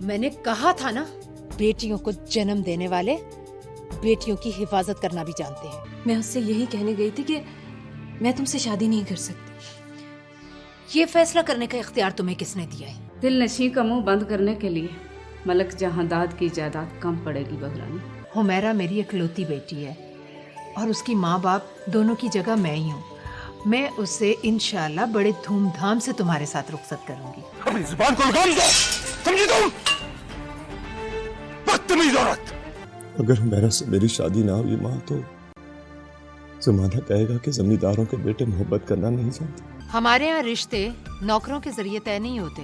मैंने कहा था ना, बेटियों को जन्म देने वाले बेटियों की हिफाजत करना भी जानते हैं। मैं उससे यही कहने गई थी कि मैं तुमसे शादी नहीं कर सकती। ये फैसला करने का इख्तियार तुम्हें किसने दिया है? दिल नशी का मुंह बंद करने के लिए मलक जहांदाद की जायदाद कम पड़ेगी बहरानी। हुमैरा मेरी इकलौती बेटी है और उसकी माँ बाप दोनों की जगह मैं ही हूँ। मैं उसे इंशाल्लाह बड़े धूमधाम से तुम्हारे साथ रुखसत करूंगी। अपनी जुबान को लगाम दो, समझी तुम? बदतमीज औरत। अगर हुमैरा से मेरी शादी ना हुई माँ, तो जमाना कहेगा कि जमींदारों के बेटे मोहब्बत करना नहीं जानते। हमारे यहाँ रिश्ते नौकरों के जरिए तय नहीं होते,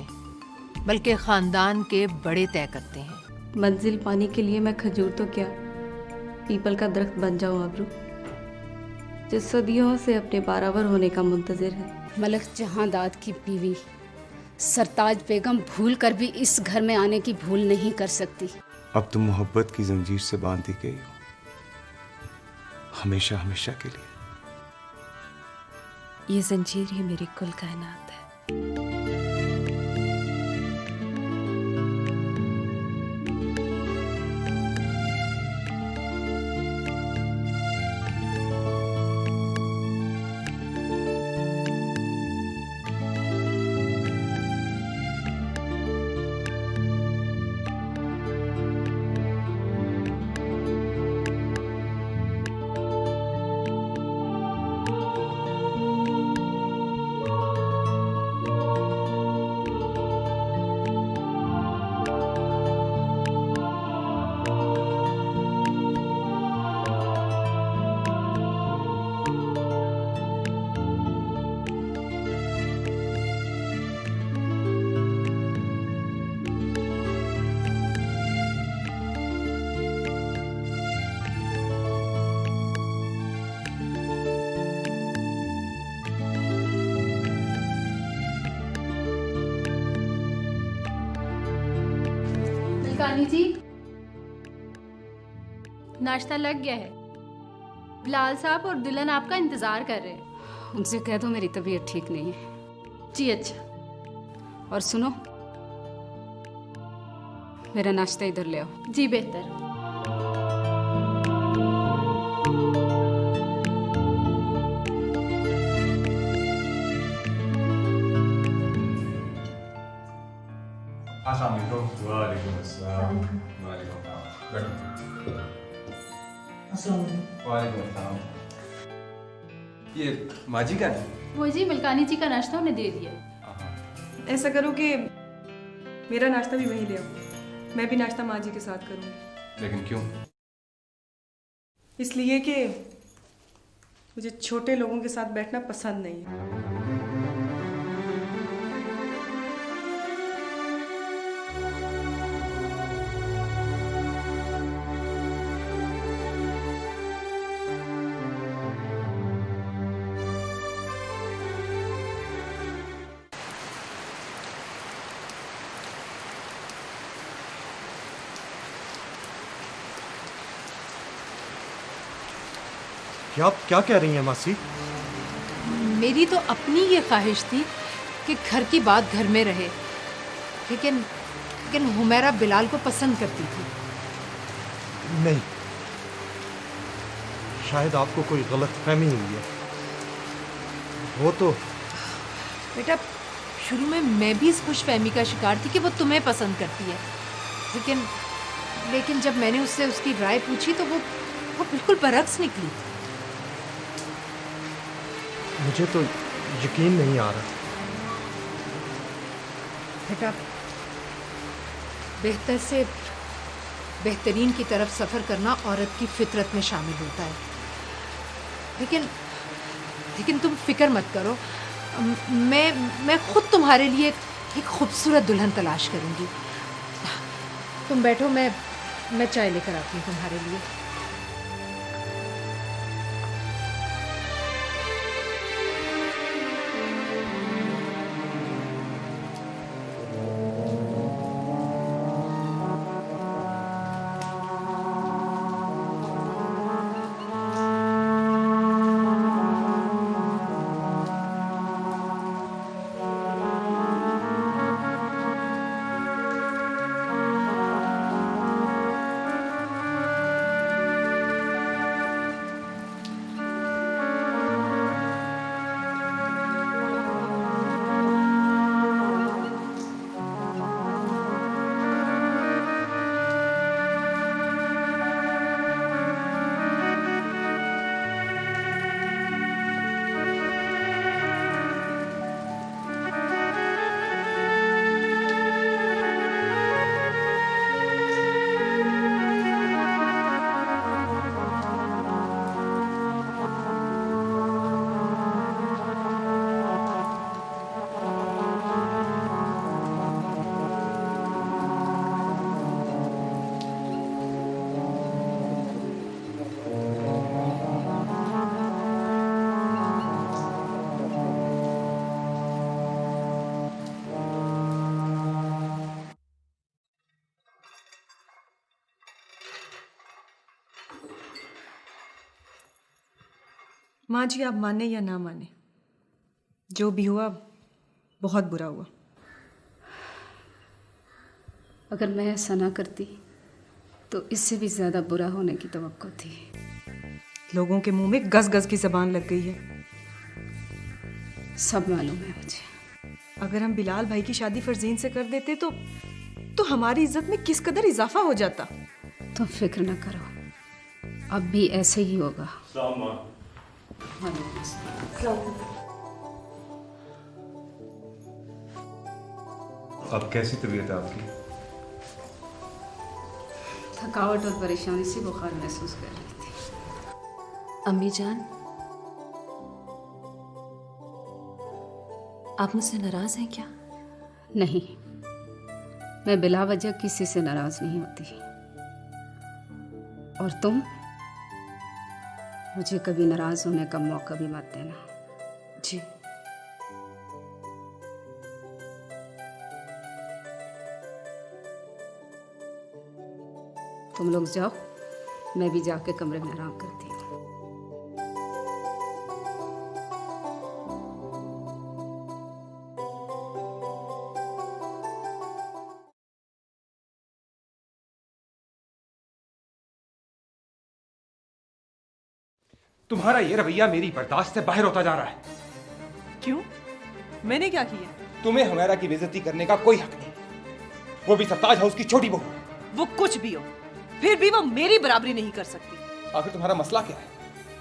बल्कि खानदान के बड़े तय करते हैं। मंजिल पाने के लिए मैं खजूर तो क्या पीपल का दरख्त बन जाऊं अबरू, जो सदियों से अपने बाराबर होने का मुंतजिर है। मलक जहांदाद की बीवी सरताज बेगम भूल कर भी इस घर में आने की भूल नहीं कर सकती। अब तुम मोहब्बत की जंजीर से बांधी गई हो, हमेशा हमेशा के लिए। ये जंजीर ही मेरी कुल कायनात है। कानी जी, नाश्ता लग गया है। बिलाल साहब और दुल्हन आपका इंतजार कर रहे हैं। उनसे कह दो मेरी तबीयत ठीक नहीं है। जी अच्छा। और सुनो, मेरा नाश्ता इधर ले आओ। जी बेहतर। वालेकुम अस्सलाम। वालेकुम अस्सलाम। ये माजी का है? वो जी मलकानी जी का नाश्ता उन्हें दे दिया। ऐसा करो कि मेरा नाश्ता भी वहीं ले आओ, मैं भी नाश्ता माँ जी के साथ करूँगी। लेकिन क्यों? इसलिए कि मुझे छोटे लोगों के साथ बैठना पसंद नहीं है। क्या कह रही हैं मासी? मेरी तो अपनी ये ख्वाहिश थी कि घर की बात घर में रहे, लेकिन हुमैरा बिलाल को पसंद करती थी। नहीं, शायद आपको कोई गलतफहमी हुई है। वो तो बेटा, शुरू में मैं भी इस खुशफहमी का शिकार थी कि वो तुम्हें पसंद करती है, लेकिन जब मैंने उससे उसकी राय पूछी तो वो बिल्कुल बरअक्स निकली। मुझे तो यकीन नहीं आ रहा। बेटा, बेहतर से बेहतरीन की तरफ सफ़र करना औरत की फितरत में शामिल होता है, लेकिन तुम फिक्र मत करो। मैं खुद तुम्हारे लिए एक खूबसूरत दुल्हन तलाश करूंगी। तुम बैठो, मैं चाय लेकर आती हूँ तुम्हारे लिए। माँ जी, आप माने या ना माने, जो भी हुआ बहुत बुरा हुआ। अगर मैं ऐसा ना करती तो इससे भी ज़्यादा बुरा होने की तवक्को थी। लोगों के मुंह में गस गस की जबान लग गई है। सब मालूम है मुझे। अगर हम बिलाल भाई की शादी फरजीन से कर देते तो हमारी इज्जत में किस कदर इजाफा हो जाता। तुम फिक्र न करो, अब भी ऐसे ही होगा। अब कैसी तबीयत है आपकी? थकावट और परेशानी से बुखार महसूस कर रही थी। अम्मी जान, आप मुझसे नाराज हैं क्या? नहीं, मैं बिला वजह किसी से नाराज नहीं होती। और तुम मुझे कभी नाराज होने का मौका भी मत देना। जी। तुम लोग जाओ, मैं भी जाके कमरे में आराम करती हूँ। तुम्हारा ये रवैया मेरी बर्दाश्त से बाहर होता जा रहा है। क्यों? मैंने क्या किया? तुम्हें हमारा की बेइज्जती करने का कोई हक नहीं, वो भी सरताज हाउस की छोटी बहू। वो कुछ भी हो, फिर भी वो मेरी बराबरी नहीं कर सकती। आखिर तुम्हारा मसला क्या है?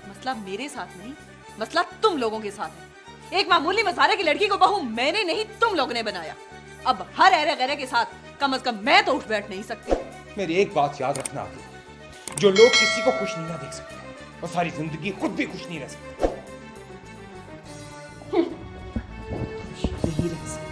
मसला मेरे साथ नहीं, मसला तुम लोगों के साथ है। एक मामूली मसाले की लड़की को बहू मैंने नहीं, तुम लोगों ने बनाया। अब हर ऐरे गैरे के साथ कम से कम मैं तो उठ बैठ नहीं सकती। मेरी एक बात याद रखना आगे, जो लोग किसी को खुश नहीं ना देख सकते, वो सारी जिंदगी खुद भी खुश नहीं रह सकते। नहीं रह सकते।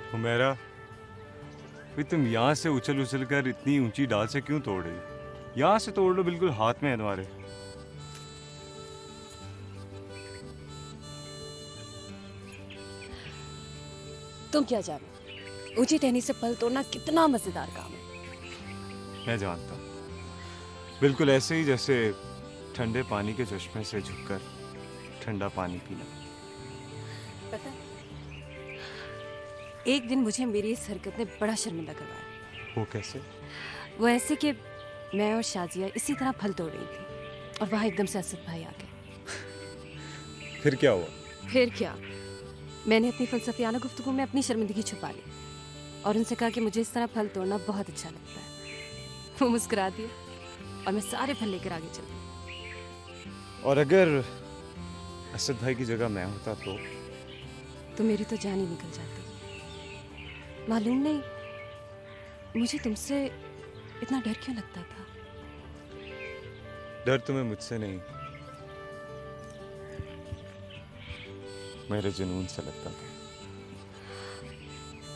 हुमैरा, भी तुम यहाँ से उछल उछल कर इतनी ऊंची डाल से क्यों तोड़ रही? यहाँ से तोड़ लो, बिल्कुल हाथ में है तुम्हारे। तुम क्या जानो, ऊंची टहनी से फल तोड़ना कितना मजेदार काम है। मैं जानता हूँ, बिल्कुल ऐसे ही जैसे ठंडे पानी के चश्मे से झुककर ठंडा पानी पीना। पता है, एक दिन मुझे मेरी इस हरकत ने बड़ा शर्मिंदा करवाया। वो कैसे? वो ऐसे कि मैं और शाजिया इसी तरह फल तोड़ रही थी और वहाँ एकदम से असद भाई आ गए। फिर क्या हुआ? फिर क्या, मैंने अपनी फलसफियाना गुफ्तगू में अपनी शर्मिंदगी छुपा ली और उनसे कहा कि मुझे इस तरह फल तोड़ना बहुत अच्छा लगता है। वो मुस्कुरा दिए और मैं सारे फल लेकर आगे चल गई। और अगर असद भाई की जगह मैं होता तो मेरी तो जान ही निकल जाती। मालूम नहीं मुझे तुमसे इतना डर क्यों लगता था। डर तुम्हें मुझसे नहीं, मेरे जुनून से लगता था।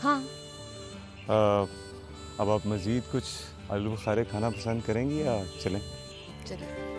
हाँ। अब आप मजीद कुछ आलू बुखारे खाना पसंद करेंगी या चलें? चलें।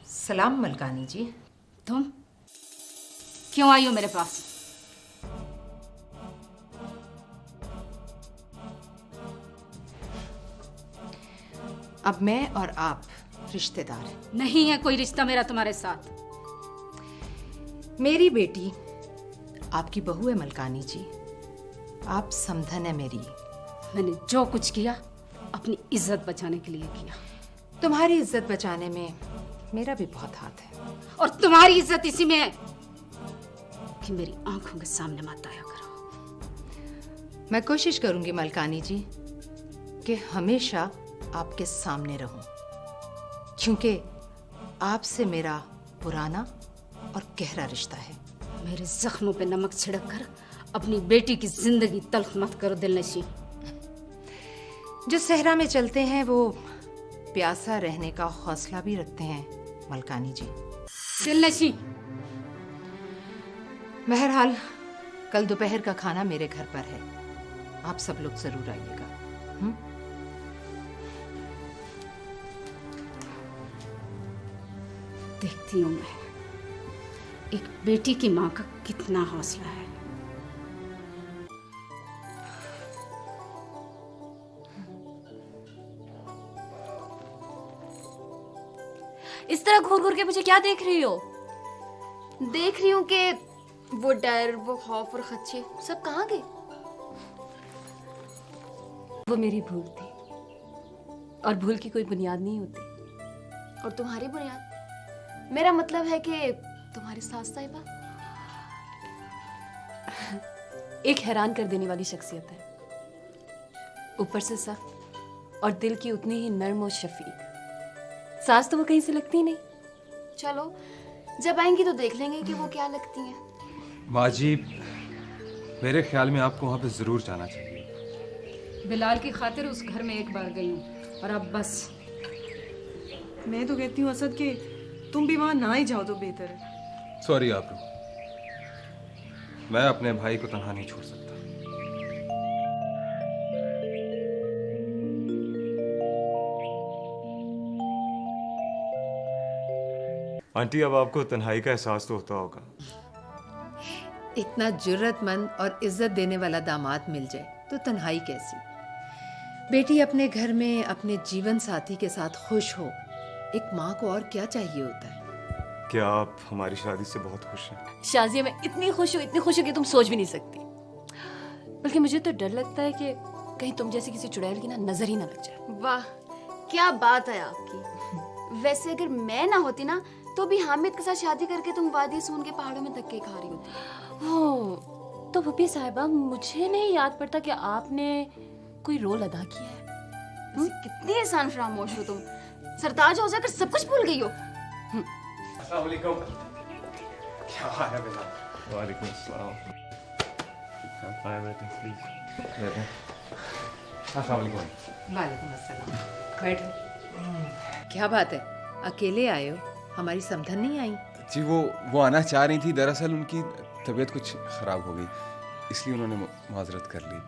सलाम मलकानी जी। तुम क्यों आई हो मेरे पास? अब मैं और आप रिश्तेदार हैं। नहीं है कोई रिश्ता मेरा तुम्हारे साथ। मेरी बेटी आपकी बहू है मलकानी जी, आप समधन है मेरी। मैंने जो कुछ किया अपनी इज्जत बचाने के लिए किया। तुम्हारी इज्जत बचाने में मेरा भी बहुत हाथ है। और तुम्हारी इज्जत इसी में है कि मेरी आंखों के सामने मत आया करो। मैं कोशिश करूंगी मलकानी जी कि हमेशा आपके सामने रहूं, क्योंकि आपसे मेरा पुराना और गहरा रिश्ता है। मेरे जख्मों पे नमक छिड़क कर अपनी बेटी की जिंदगी तल्ख मत करो दिलनशी। जो सहरा में चलते हैं वो प्यासा रहने का हौसला भी रखते हैं मलकानी जी। दिलनशी, बहरहाल कल दोपहर का खाना मेरे घर पर है, आप सब लोग जरूर आइएगा। देखती हूँ मैं एक बेटी की माँ का कितना हौसला है। इस तरह घूर घूर के मुझे क्या देख रही हो? देख रही हूँ कि वो डर, वो खौफ और खदशे सब कहाँ गए? वो मेरी भूल थी और भूल की कोई बुनियाद नहीं होती। और तुम्हारी बुनियाद? मेरा मतलब है कि तुम्हारी सास साहिबा एक हैरान कर देने वाली शख्सियत है, ऊपर से सख्त और दिल की उतनी ही नर्म और शफीक। सास तो वो कहीं से लगती नहीं। चलो जब आएंगी तो देख लेंगे कि वो क्या लगती हैं। माँ जी, मेरे ख्याल में आपको वहाँ पे जरूर जाना चाहिए। बिलाल की खातिर उस घर में एक बार गई हूँ और अब बस। मैं तो कहती हूँ असद कि तुम भी वहाँ ना ही जाओ तो बेहतर है। सॉरी आबरू, मैं अपने भाई को तन्हा नहीं छोड़ सकता। आंटी, अब आपको तन्हाई का एहसास तो होता होगा। इतना जुर्रतमंद और इज्जत देने वाला दामाद मिल जाए तो तन्हाई कैसी। बेटी अपने घर में अपने जीवन साथी के साथ खुश हो, एक माँ को और क्या चाहिए होता है। क्या आप हमारी शादी से बहुत खुश हैं? शाजिया, मैं इतनी खुश हूँ कि तुम सोच भी नहीं सकती। बल्कि मुझे तो डर लगता है कि कहीं तुम जैसी किसी चुड़ैल की ना नजर ही ना लग जाए। वाह, क्या बात है आपकी। वैसे अगर मैं ना होती ना तो भी हामिद के साथ शादी करके तुम वादी सून के पहाड़ों में धक्के खा रही होती। ओह, तो भूपी साहिबा, मुझे नहीं याद पड़ता कि आपने कोई रोल अदा किया है। कितनी एहसान फरामोश हो तुम। सरताज हो जाकर सब कुछ भूल गई हो। अस्सलाम वालेकुम। क्या हाल है बिलाल? वालेकुम अस्सलाम। आए बैठे प्लीज। बैठे। अस्सलाम वालेकुम। वालेकुम अस्सलाम। बैठो। क्या बात है, अकेले आए हो? हमारी समधन नहीं आई? जी वो आना चाह रही थी, दरअसल उनकी तबीयत कुछ खराब हो गई, इसलिए उन्होंने माजरत कर ली।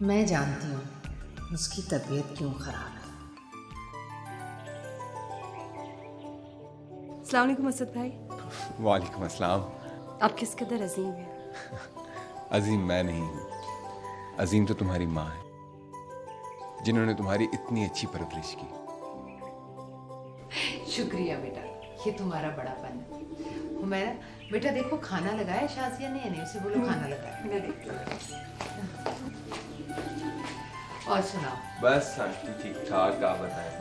मैं जानती हूँ उसकी तबीयत क्यों खराब है। अस्सलाम वालेकुम असद भाई। वालेकुम अस्सलाम। आप किस कदर अजीम हैं। अजीम मैं नहीं हूँ, अजीम तो तुम्हारी माँ है, जिन्होंने तुम्हारी इतनी अच्छी परवरिश की। शुक्रिया बेटा, ये तुम्हारा बड़ापन है। हुमैरा बेटा देखो, खाना लगाया शाजिया ने, नहीं उसे बोलो खाना लगाया। और सुनाओ। बस आंटी ठीक ठाक, आप बताएं।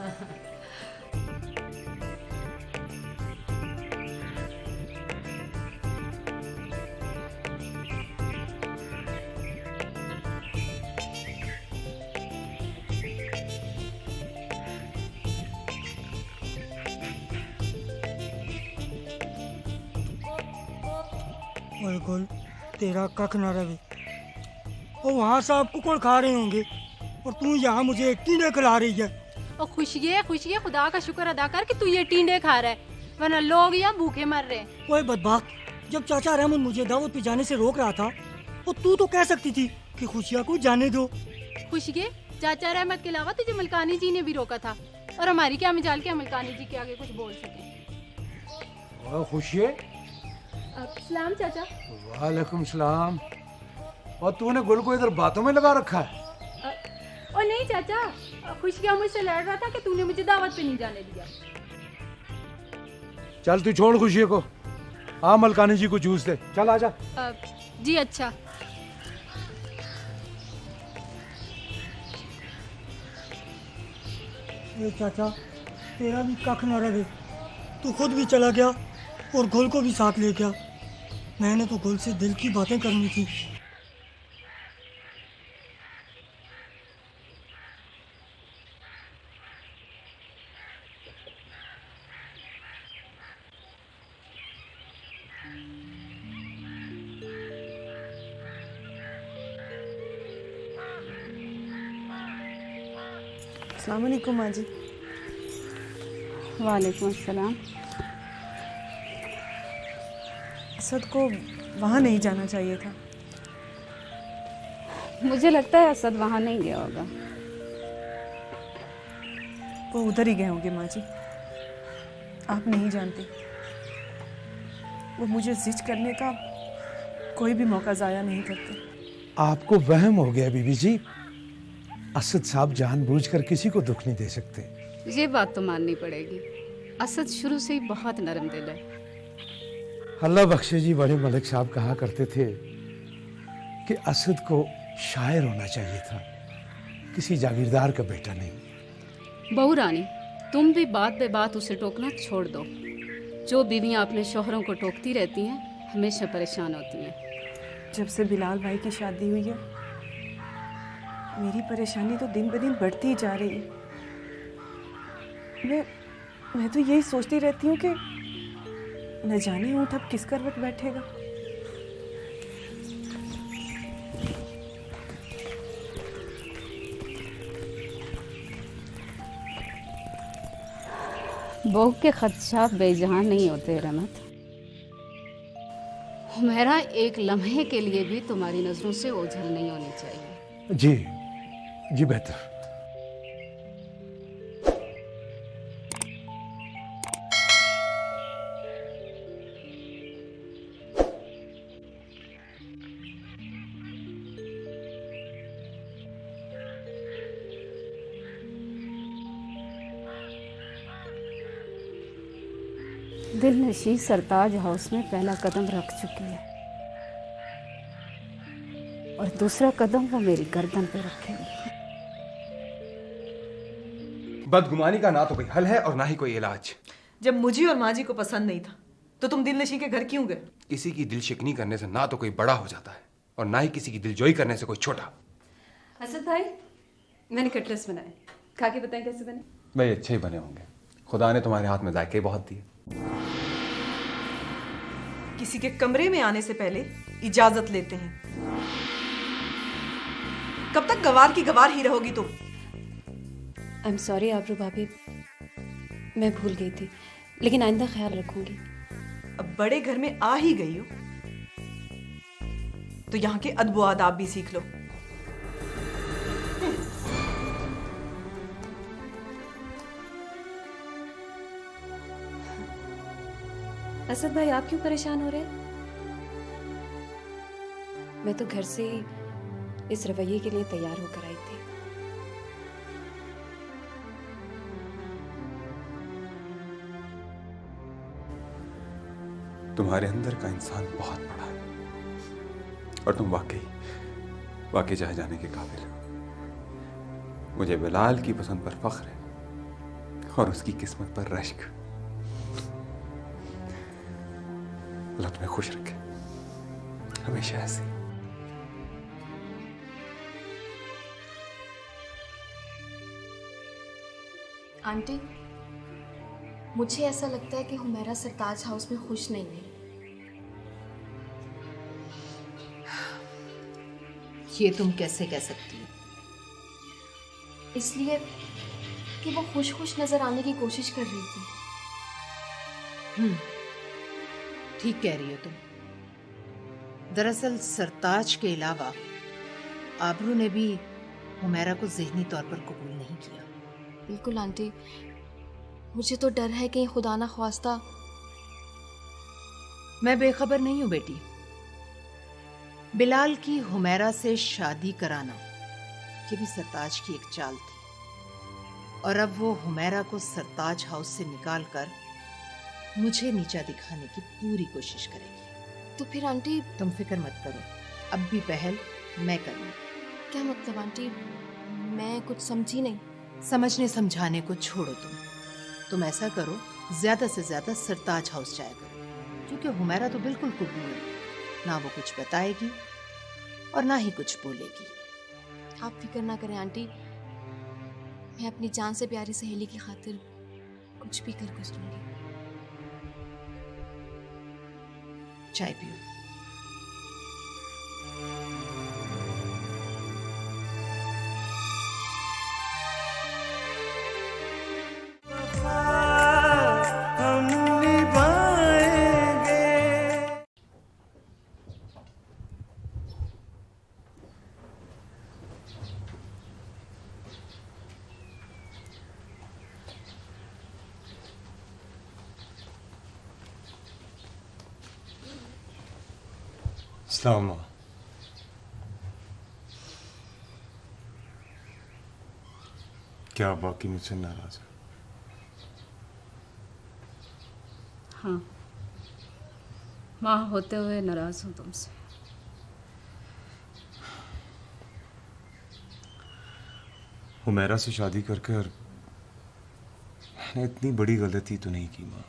बिल्कुल तेरा कख न रहे। और वहाँ सब कुकुड़ खा रहे होंगे और तू यहाँ मुझे एक टींडे खिला रही है। और खुशिये खुदा का शुक्र अदा कर कि तू ये टींडे खा रहा है, वरना लोग यहाँ भूखे मर रहे हैं। ओए बदबख्त, जब चाचा रहमत मुझे दावत पे जाने से रोक रहा था तो तू तो कह सकती थी कि खुशिया को जाने दो। खुशिये, चाचा रहमत के अलावा तुझे मलकानी जी ने भी रोका था, और हमारी क्या मजाल के मलकानी जी के आगे कुछ बोल सके। खुशिये। सलाम चाचा। वालेकुम सलाम। और तूने गुल को इधर बातों में लगा रखा है? और नहीं चाचा, खुशियाँ मुझसे लड़ रहा था कि तूने मुझे दावत पे नहीं जाने दिया। चल तू छोड़ खुशी को, आ मलकानी जी को जूस दे। चल आजा। जी अच्छा। ए चाचा, तेरा भी कख न रहे, तू खुद भी चला गया और गुल को भी साथ ले गया। मैंने तो गुल से दिल की बातें करनी थी। अस्सलाम वालेकुम माँ जी। वालेकुम अस्सलाम। असद को वहाँ नहीं जाना चाहिए था। मुझे लगता है असद वहाँ नहीं गया होगा। वो उधर ही गए होंगे माँ जी, आप नहीं जानते। वो मुझे जिद करने का कोई भी मौका ज़ाया नहीं करते। आपको वहम हो गया बीबी जी, असद साहब जानबूझकर किसी को दुख नहीं दे सकते। ये बात तो माननी पड़ेगी, असद शुरू से ही बहुत नरम दिल है। अल्लाह बख्शे जी, बड़े मलिक साहब कहा करते थे कि असद को शायर होना चाहिए था, किसी जागीरदार का बेटा नहीं। बहू रानी, तुम भी बात बे बात उसे टोकना छोड़ दो। जो बीवियां अपने शोहरों को टोकती रहती हैं हमेशा परेशान होती हैं। जब से बिलाल भाई की शादी हुई है, मेरी परेशानी तो दिन ब दिन बढ़ती ही जा रही है। मैं तो यही सोचती रहती हूँ कि न जाने ऊँट अब किस करवट बैठेगा। बहू के खदशात बेजहां नहीं होते रहमत। हुमैरा एक लम्हे के लिए भी तुम्हारी नजरों से ओझल नहीं होनी चाहिए। जी बेहतर। दिलनशी सरताज हाउस में पहला कदम रख चुकी है और दूसरा कदम वो मेरी गर्दन पे रखेगी। बदगुमानी का ना तो कोई हल है और ना ही कोई इलाज। जब मुझे और माँ जी को पसंद नहीं था तो तुम दिलनशी के घर क्यों गए? किसी की दिल शिकनी करने से ना तो कोई बड़ा हो जाता है और ना ही किसी की दिलजोई करने से कोई छोटा। असद भाई, मैंने कटलेट्स बनाए, खा के बताएं कैसे बने। भाई अच्छे ही बने होंगे, खुदा ने तुम्हारे हाथ में जायके बहुत दिए। किसी के कमरे में आने से पहले इजाजत लेते हैं। कब तक गवार की गवार ही रहोगी तुम? आई एम सॉरी आबरू भाभी, मैं भूल गई थी, लेकिन आइंदा ख्याल रखूंगी। अब बड़े घर में आ ही गई हो तो यहाँ के अदब आदाब भी सीख लो। असद भाई, आप क्यों परेशान हो रहे हैं? मैं तो घर से ही इस रवैये के लिए तैयार होकर आई थी। तुम्हारे अंदर का इंसान बहुत बड़ा है और तुम वाकई चाहे जाने के काबिल हो। मुझे बिलाल की पसंद पर फख्र है और उसकी किस्मत पर रश्क। अल्लाह तुम्हें खुश रखे हमेशा ऐसे। आंटी, मुझे ऐसा लगता है कि हुमैरा सरताज हाउस में खुश नहीं है। ये तुम कैसे कह सकती हो? इसलिए कि वो खुश खुश नजर आने की कोशिश कर रही थी। ठीक कह रही हो तुम। दरअसल सरताज के अलावा आबरू ने भी हुमैरा को ज़हनी तौर पर कबूल नहीं किया। बिल्कुल आंटी, मुझे तो डर है कि खुदा ना ख्वास्ता। मैं बेखबर नहीं हूँ बेटी। बिलाल की हुमैरा से शादी कराना ये भी सरताज की एक चाल थी और अब वो हुमैरा को सरताज हाउस से निकालकर मुझे नीचा दिखाने की पूरी कोशिश करेगी। तो फिर आंटी, तुम फिक्र मत करो, अब भी पहल मैं करूँगी। क्या मतलब आंटी? मैं कुछ समझी नहीं। समझने समझाने को छोड़ो तुम ऐसा करो, ज्यादा से ज्यादा सरताज हाउस जाया करो, क्योंकि हुमैरा तो बिल्कुल कुबू है, ना वो कुछ बताएगी और ना ही कुछ बोलेगी। आप फिक्र ना करें आंटी, मैं अपनी जान से प्यारी सहेली की खातिर कुछ भी कर कुछ दूंगी। चाय पियो। अस्सलाम। क्या बाकी मुझसे नाराज है? हाँ, माँ होते हुए नाराज हूँ तुमसे। हुमैरा से शादी करके और मैंने इतनी बड़ी गलती तो नहीं की माँ।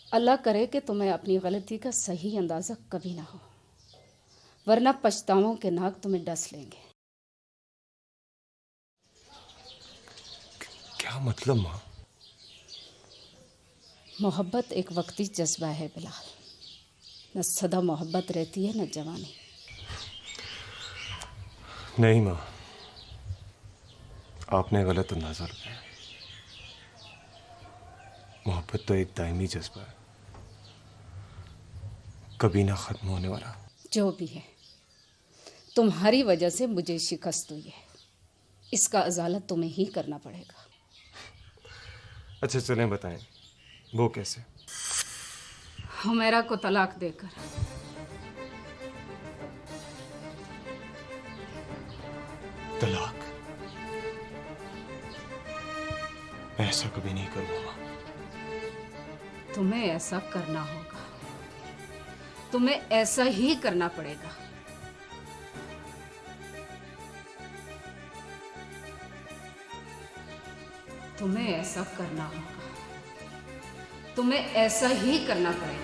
अल्लाह करे कि तुम्हें अपनी गलती का सही अंदाज़ा कभी ना हो, वरना पछतावों के नाग तुम्हें डस लेंगे। क्या मतलब माँ? मोहब्बत एक वक्ती जज्बा है बिलाल, न सदा मोहब्बत रहती है न जवानी। नहीं माँ, आपने गलत अंदाजा लगाया। मोहब्बत तो एक दायमी जज्बा है, कभी ना खत्म होने वाला। जो भी है, तुम्हारी वजह से मुझे शिकस्त हुई है, इसका अजाला तुम्हें ही करना पड़ेगा। अच्छा चलें बताएं, वो कैसे? हुमैरा को तलाक देकर। तलाक? मैं ऐसा कभी नहीं करूंगा। तुम्हें ऐसा करना होगा, तुम्हें ऐसा ही करना पड़ेगा। तुम्हें ऐसा करना होगा, तुम्हें ऐसा ही करना पड़ेगा।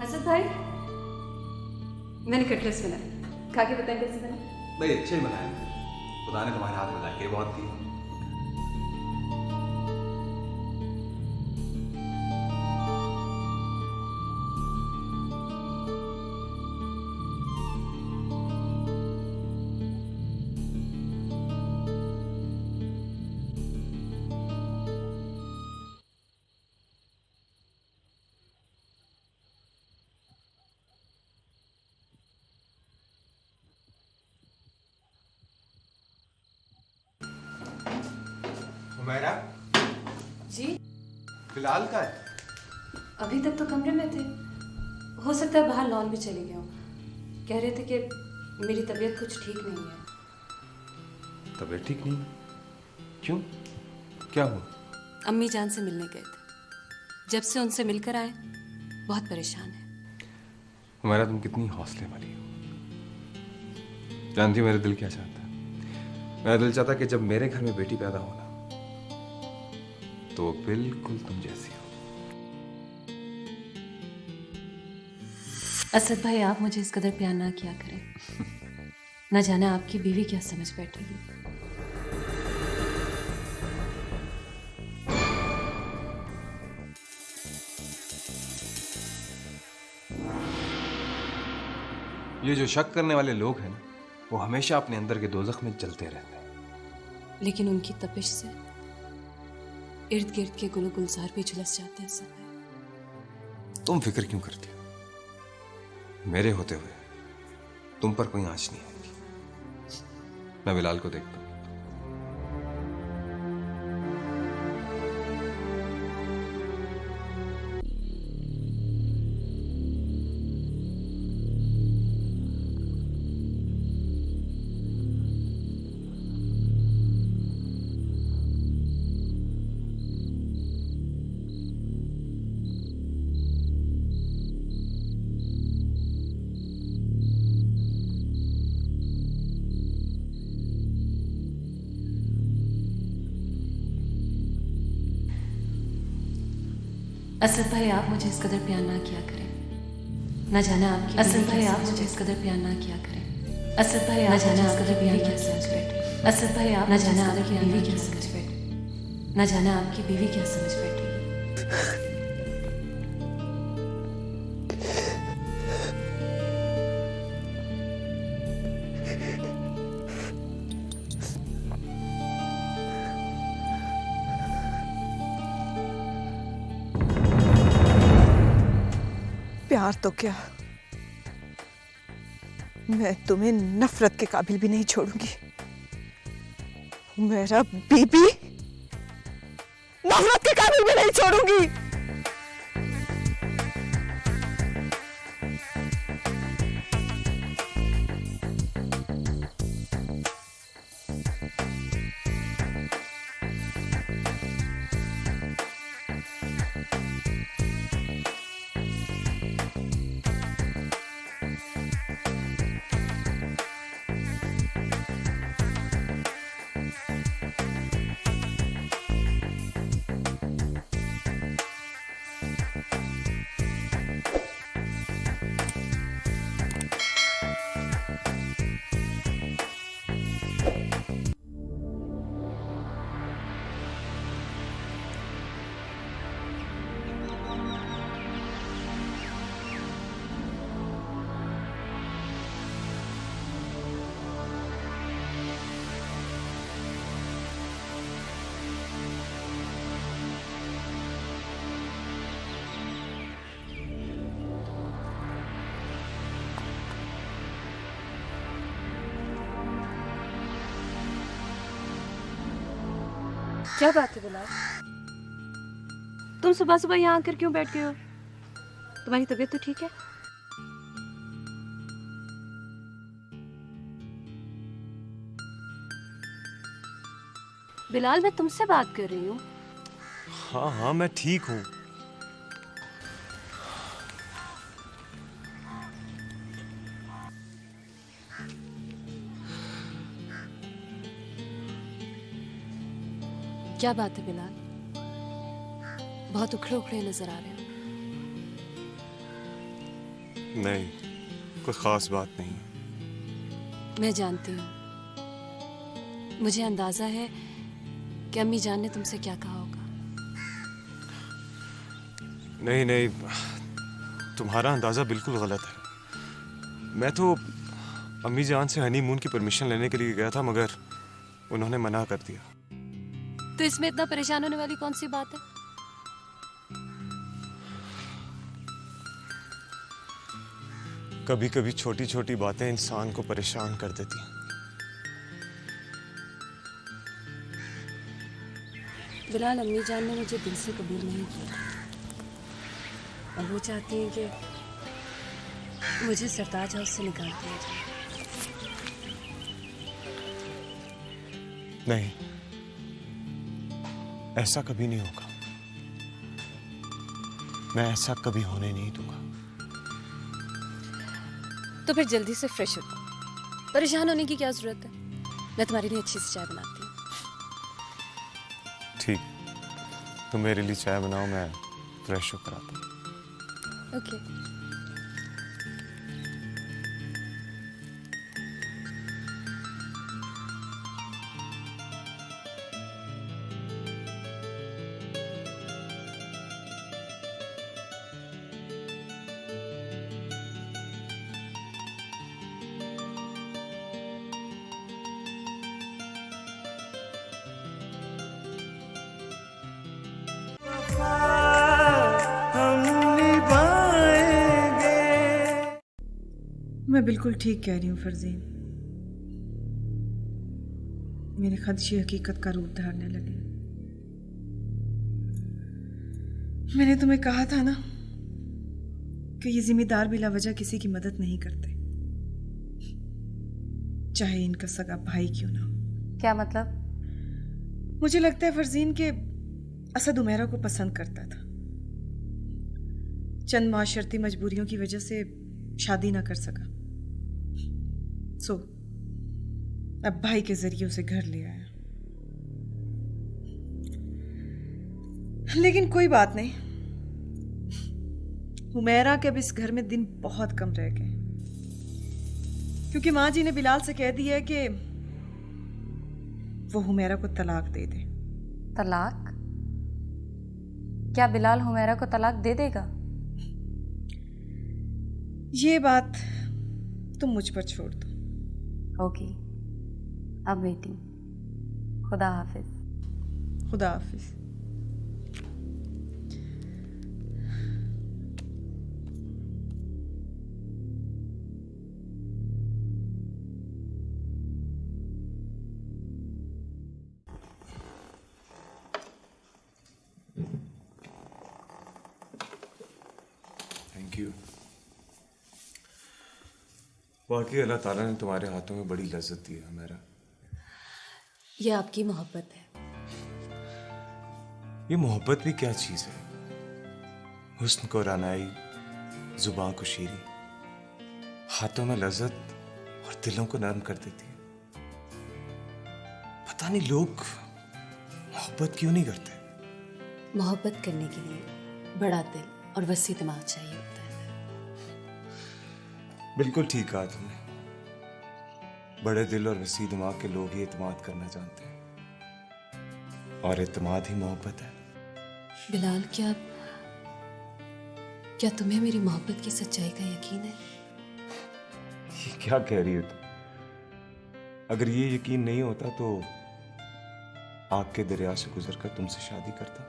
असद भाई, मैंने कटलेट्स बनाए, खा के बताएं कैसे बना? भाई अच्छे बनाए, खुदा ने तुम्हारे हाथ में जाके बहुत दी। हुमैरा जी? बिलाल का है? अभी तक तो कमरे में थे, हो सकता है बाहर लॉन भी चले गए हों। कह रहे थे कि मेरी तबीयत कुछ ठीक नहीं है। तबीयत ठीक नहीं? क्यों, क्या हुआ? अम्मी जान से मिलने गए थे, जब से उनसे मिलकर आए बहुत परेशान है। हुमैरा तुम कितनी हौसले वाली हो। जानती हो मेरा दिल क्या चाहता है? मेरा दिल चाहता कि जब मेरे घर में बेटी पैदा हो ना, तो बिल्कुल तुम जैसी हो। असद भाई, आप मुझे इस कदर प्यार ना किया करें, न जाने आपकी बीवी क्या समझ बैठेगी। ये जो शक करने वाले लोग हैं ना, वो हमेशा अपने अंदर के दोज़ख में जलते रहते हैं। लेकिन उनकी तपिश से इर्द गिर्द के गुलो गुलजार भी झुलस जाते हैं सब। तुम फिक्र क्यों करती हो? मेरे होते हुए तुम पर कोई आंच नहीं आएगी। मैं बिलाल को देखता हूं। असद भाई, आप मुझे इस कदर प्यार ना किया करें। न जाने आपकी असद भाई, आप मुझे इस कदर प्यार ना किया करें। असद भाई, न जाने आप कदर प्यार क्या समझ बैठे। असद भाई, आप न जाने आपकी बीवी क्या समझ बैठे। न जाने आपकी बीवी क्या समझ बैठे। प्यार तो क्या, मैं तुम्हें नफरत के काबिल भी नहीं छोड़ूंगी। मेरा बीबी नफरत के काबिल भी नहीं छोड़ूंगी। क्या बात है बिलाल, तुम सुबह सुबह यहाँ आकर क्यों बैठ गए हो? तुम्हारी तबीयत तो ठीक है? बिलाल, मैं तुमसे बात कर रही हूँ। हाँ हाँ, मैं ठीक हूँ। क्या बात है बिलाल, बहुत उखड़े उखड़े नजर आ रहे हो। नहीं, कोई खास बात नहीं। मैं जानती हूँ, मुझे अंदाजा है कि अम्मी जान ने तुमसे क्या कहा होगा। नहीं नहीं, तुम्हारा अंदाजा बिल्कुल गलत है। मैं तो अम्मी जान से हनीमून की परमिशन लेने के लिए गया था, मगर उन्होंने मना कर दिया। तो इसमें इतना परेशान होने वाली कौन सी बात है? कभी कभी छोटी छोटी बातें इंसान को परेशान कर देती हैं। बिलाल, अम्मी जान ने मुझे दिल से कबूल नहीं किया और वो चाहती हैं कि मुझे सरताज हाउस से निकाल दिया जाए। नहीं, ऐसा कभी नहीं होगा। मैं ऐसा कभी होने नहीं दूंगा। तो फिर जल्दी से फ्रेश हो जाओ। परेशान होने की क्या जरूरत है? मैं तुम्हारे लिए अच्छी सी चाय बनाती हूँ। ठीक, तुम मेरे लिए चाय बनाओ, मैं फ्रेश होकर आता हूँ। ओके। मैं बिल्कुल ठीक कह रही हूँ फरजीन। मेरे खदशे हकीकत का रूप धारने लगे। मैंने तुम्हें कहा था ना कि ये जिम्मेदार बिला वजह किसी की मदद नहीं करते, चाहे इनका सगा भाई क्यों ना हो। क्या मतलब? मुझे लगता है फरजीन के असद उमेरा को पसंद करता था। चंद माशरती मजबूरियों की वजह से शादी ना कर सका, सो अब भाई के जरिए उसे घर ले आया। लेकिन कोई बात नहीं, हुमैरा के अब इस घर में दिन बहुत कम रह गए, क्योंकि माँ जी ने बिलाल से कह दिया है कि वो हुमैरा को तलाक दे दे। तलाक? क्या बिलाल हुमैरा को तलाक दे देगा? ये बात तुम मुझ पर छोड़ दो। ओके, अब वेटिंग। खुदा हाफिज। खुदा हाफिज। Thank you. वाकई अल्लाह ताला ने तुम्हारे हाथों में बड़ी लज्जत दी है मेरा। ये आपकी मोहब्बत है। ये मोहब्बत भी क्या चीज है? हुस्न को रानाई, जुबान को शीरी, हाथों में लज्जत और दिलों को नरम कर देती है। पता नहीं लोग मोहब्बत क्यों नहीं करते। मोहब्बत करने के लिए बड़ा दिल और वसी दिमाग चाहिए होता है। बिल्कुल ठीक कहा तुमने। बड़े दिल और वसी दिमाग के लोग ही एतमाद करना जानते हैं, और एतमाद ही मोहब्बत है। बिलाल, क्या तुम्हें मेरी मोहब्बत की सच्चाई का यकीन है? ये क्या कह रही हो तुम? अगर ये यकीन नहीं होता तो आग के दरिया से गुजरकर तुमसे शादी करता।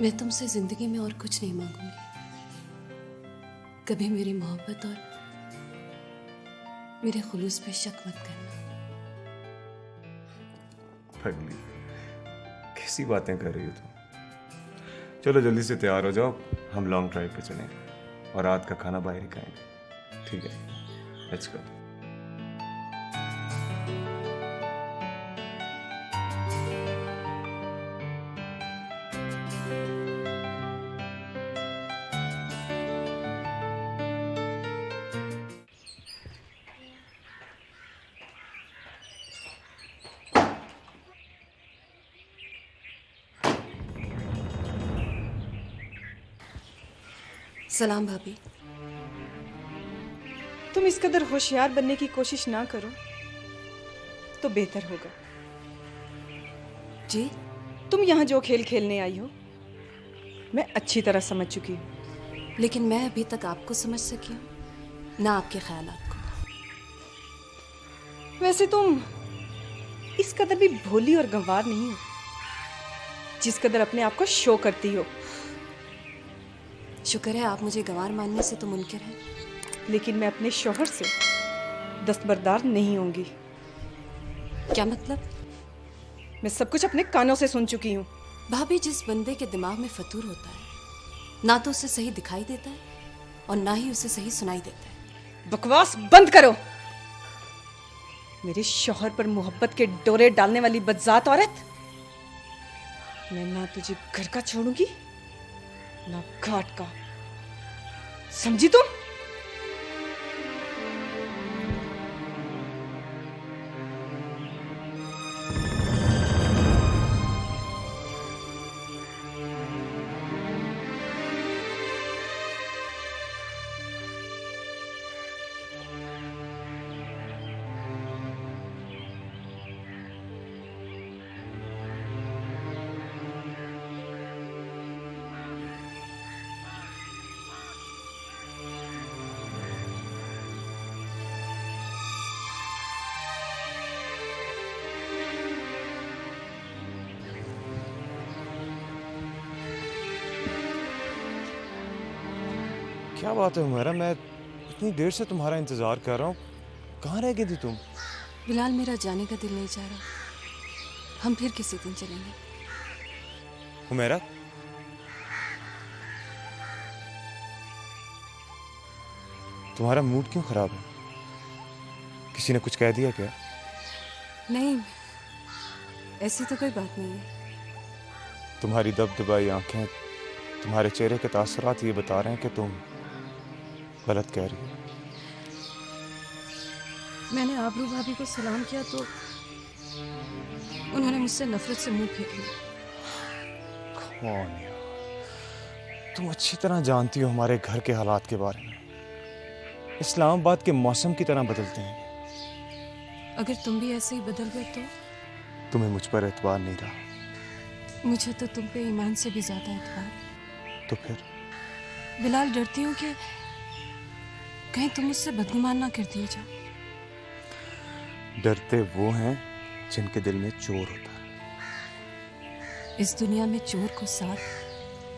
मैं तुमसे जिंदगी में और कुछ नहीं मांगूंगी। कभी मेरी मोहब्बत और मेरे खुलूस पे शक मत करना। पगली, कैसी बातें कर रही हो तुम? चलो जल्दी से तैयार हो जाओ, हम लॉन्ग ड्राइव पे चलेंगे और रात का खाना बाहर ही खाएंगे। ठीक है, लेट्स गो। सलाम भाभी। तुम इस कदर होशियार बनने की कोशिश ना करो तो बेहतर होगा। जी? तुम यहाँ जो खेल खेलने आई हो मैं अच्छी तरह समझ चुकी हूँ। लेकिन मैं अभी तक आपको समझ सकी हूँ, ना आपके ख्यालात को। वैसे तुम इस कदर भी भोली और गंवार नहीं हो जिस कदर अपने आप को शो करती हो। शुक्र है आप मुझे गंवार मानने से तो मुनकिर है। लेकिन मैं अपने शौहर से दस्तबरदार नहीं होंगी। क्या मतलब? मैं सब कुछ अपने कानों से सुन चुकी हूँ। भाभी, जिस बंदे के दिमाग में फतूर होता है ना तो उसे सही दिखाई देता है और ना ही उसे सही सुनाई देता है। बकवास बंद करो। मेरे शौहर पर मोहब्बत के डोरे डालने वाली बदजात औरत, मैं ना तुझे घर का छोड़ूंगी ना घाट का, समझी तुम? क्या बात है हुमैरा, मैं इतनी देर से तुम्हारा इंतजार कर रहा हूँ, कहाँ रह गई थी तुम? बिलाल, मेरा जाने का दिल नहीं चाह रहा, हम फिर किसी दिन चलेंगे। हुमैरा, तुम्हारा मूड क्यों खराब है? किसी ने कुछ कह दिया क्या? नहीं, ऐसी तो कोई बात नहीं है। तुम्हारी दबदबाई आंखें, तुम्हारे चेहरे के तासुरात ये बता रहे हैं कि तुम गलत कह रही हो। मैंने आबरू भाभी को सलाम किया तो उन्होंने मुझसे नफरत से मुंह फेंक लिया। कौन यार? तुम अच्छी तरह जानती हो हमारे घर के हालात के बारे में। इस्लामाबाद के मौसम की तरह बदलते हैं। अगर तुम भी ऐसे ही बदल गए तो? तुम्हें मुझ पर एतबार नहीं रहा। मुझे तो तुम पे ईमान से भी ज्यादा एतबार। तो फिर? बिलाल, डरती हूँ कि कहीं तुम मुझसे बदगुमान ना कर दिए जाओ। डरते वो हैं जिनके दिल में चोर होता है। इस दुनिया में चोर को साथ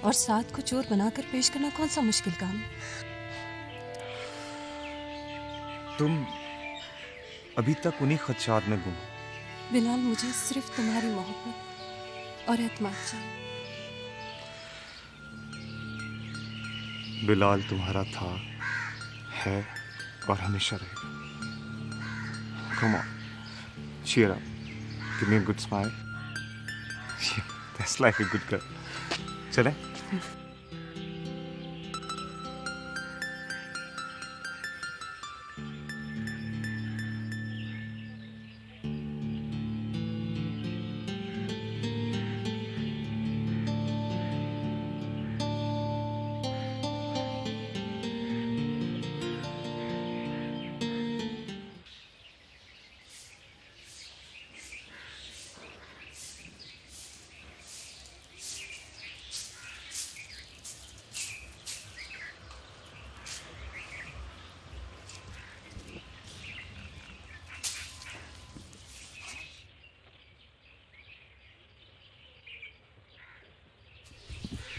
और साथ को चोर बनाकर पेश करना कौन सा मुश्किल काम है? तुम अभी तक उन्हीं खदशात में गुम। बिलाल, मुझे सिर्फ तुम्हारी मोहब्बत और एतमाद चाहिए। बिलाल तुम्हारा था, है और हमेशा रहेगा। Come on, cheer up. Give me a good smile. Yeah, that's like a good girl. चलें?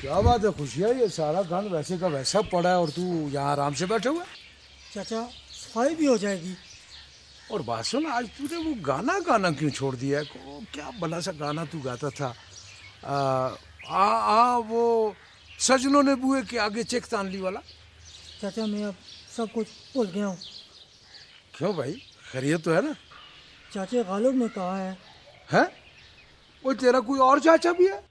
क्या बात है खुशियाँ, ये सारा गंद वैसे का वैसा पड़ा है और तू यहाँ आराम से बैठे हुआ है? चाचा, सफाई भी हो जाएगी। और बात सुन, आज तूने वो गाना गाना क्यों छोड़ दिया है? क्या भला सा गाना तू गाता था? वो सजनों ने बुए के आगे चेक तान ली वाला। चाचा, मैं अब सब कुछ भूल गया हूँ। क्यों भाई, खैरियत तो है ना? चाचा गालिब ने कहा है। हैं? वो तेरा कोई और चाचा भी है?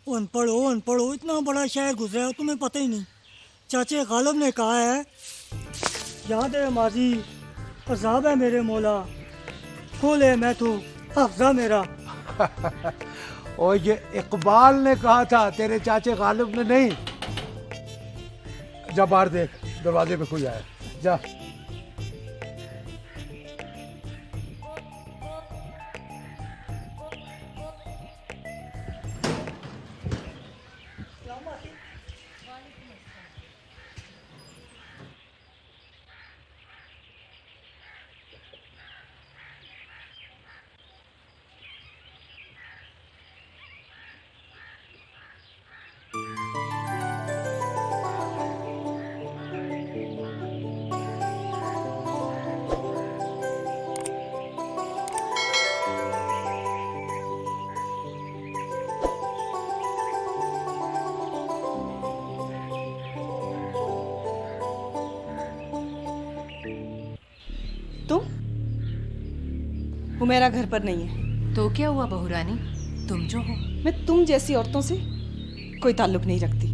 अनपढ़ हो, इतना बड़ा शहर गुजरा है तुम्हें पता ही नहीं। चाचे गालिब ने कहा है, याद है माजी अज़ाब है मेरे मौला, खोले मैं तो हफ्जा मेरा। और ये इकबाल ने कहा था, तेरे चाचे गालिब ने नहीं। जा बाहर देख, दरवाजे पे कोई आया। जा। हुमैरा घर पर नहीं है। तो क्या हुआ बहू रानी, तुम जो हो। मैं तुम जैसी औरतों से कोई ताल्लुक नहीं रखती।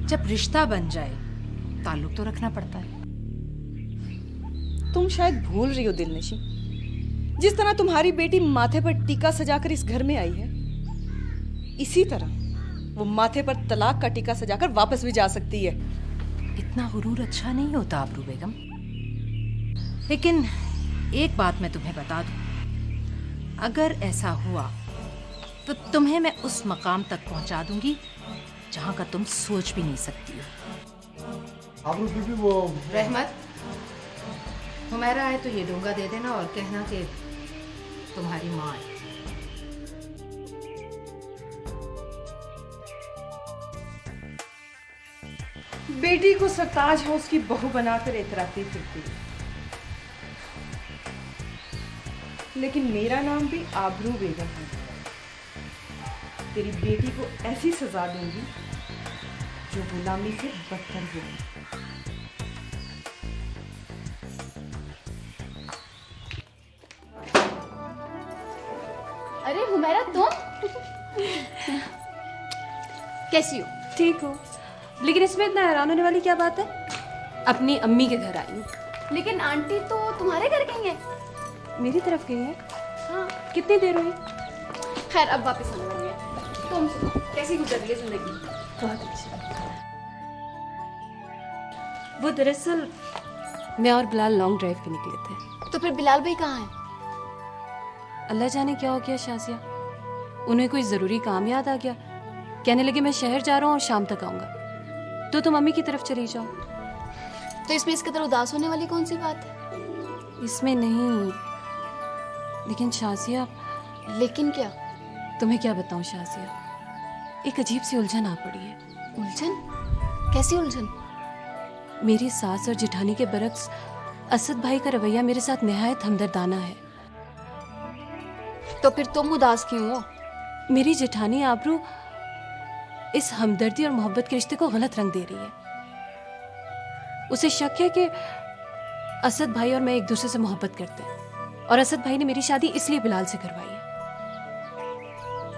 जब रिश्ता बन जाए ताल्लुक तो रखना पड़ता है। तुम शायद भूल रही हो दिलनशी, जिस तरह तुम्हारी बेटी माथे पर टीका सजाकर इस घर में आई है, इसी तरह वो माथे पर तलाक का टीका सजाकर वापस भी जा सकती है। इतना गुरूर अच्छा नहीं होता आबरू बेगम। लेकिन एक बात मैं तुम्हें बता दूं, अगर ऐसा हुआ तो तुम्हें मैं उस मकाम तक पहुंचा दूंगी जहां का तुम सोच भी नहीं सकती हो। आबरू बीबी, वो रहमत, हुमैरा आए तो ये डोंगा दे देना और कहना कि तुम्हारी माँ है। बेटी को सरताज हाउस की बहू बनाकर इतराती फिरती, लेकिन मेरा नाम भी आबरू बेगम है। तेरी बेटी को ऐसी सजा दूंगी जो गुलामी से बदतर होगी। अरे हुमैरा तुम कैसी हो? ठीक हो, लेकिन इसमें इतना हैरान होने वाली क्या बात है? अपनी अम्मी के घर आई हूँ। लेकिन आंटी तो तुम्हारे घर गई है। मेरी तरफ गई है? हाँ। कितनी देर हुई? खैर अब वापस आने वाली है। तुम सुनो, कैसी गुजर रही है जिंदगी? बहुत अच्छी। वो दरअसल मैं और बिलाल लॉन्ग ड्राइव पे निकले थे। तो फिर बिलाल भाई कहाँ हैं? अल्लाह जाने क्या हो गया शाजिया, उन्हें कोई जरूरी काम याद आ गया। कहने लगे मैं शहर जा रहा हूँ और शाम तक आऊंगा, तो तुम मम्मी की तरफ चली जाओ। तो इसमें इस कदर उदास होने वाली कौन सी बात है? इसमें नहीं, लेकिन शाजिया। लेकिन क्या? तुम्हें क्या बताऊं शाजिया, एक अजीब सी उलझन आ पड़ी है। उलझन? कैसी उलझन? मेरी सास और जेठानी के बरक्स असद भाई का रवैया मेरे साथ निहायत हमदर्दाना है। तो फिर तुम उदास क्यों हो? मेरी जेठानी आबरू इस हमदर्दी और मोहब्बत के रिश्ते को गलत रंग दे रही है। उसे शक है कि असद भाई और मैं एक दूसरे से मोहब्बत करते हैं, और असद भाई ने मेरी शादी इसलिए बिलाल से करवाई है।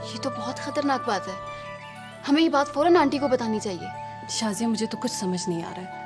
ये तो बहुत खतरनाक बात है। हमें ये बात फौरन आंटी को बतानी चाहिए। शाजिया मुझे तो कुछ समझ नहीं आ रहा है।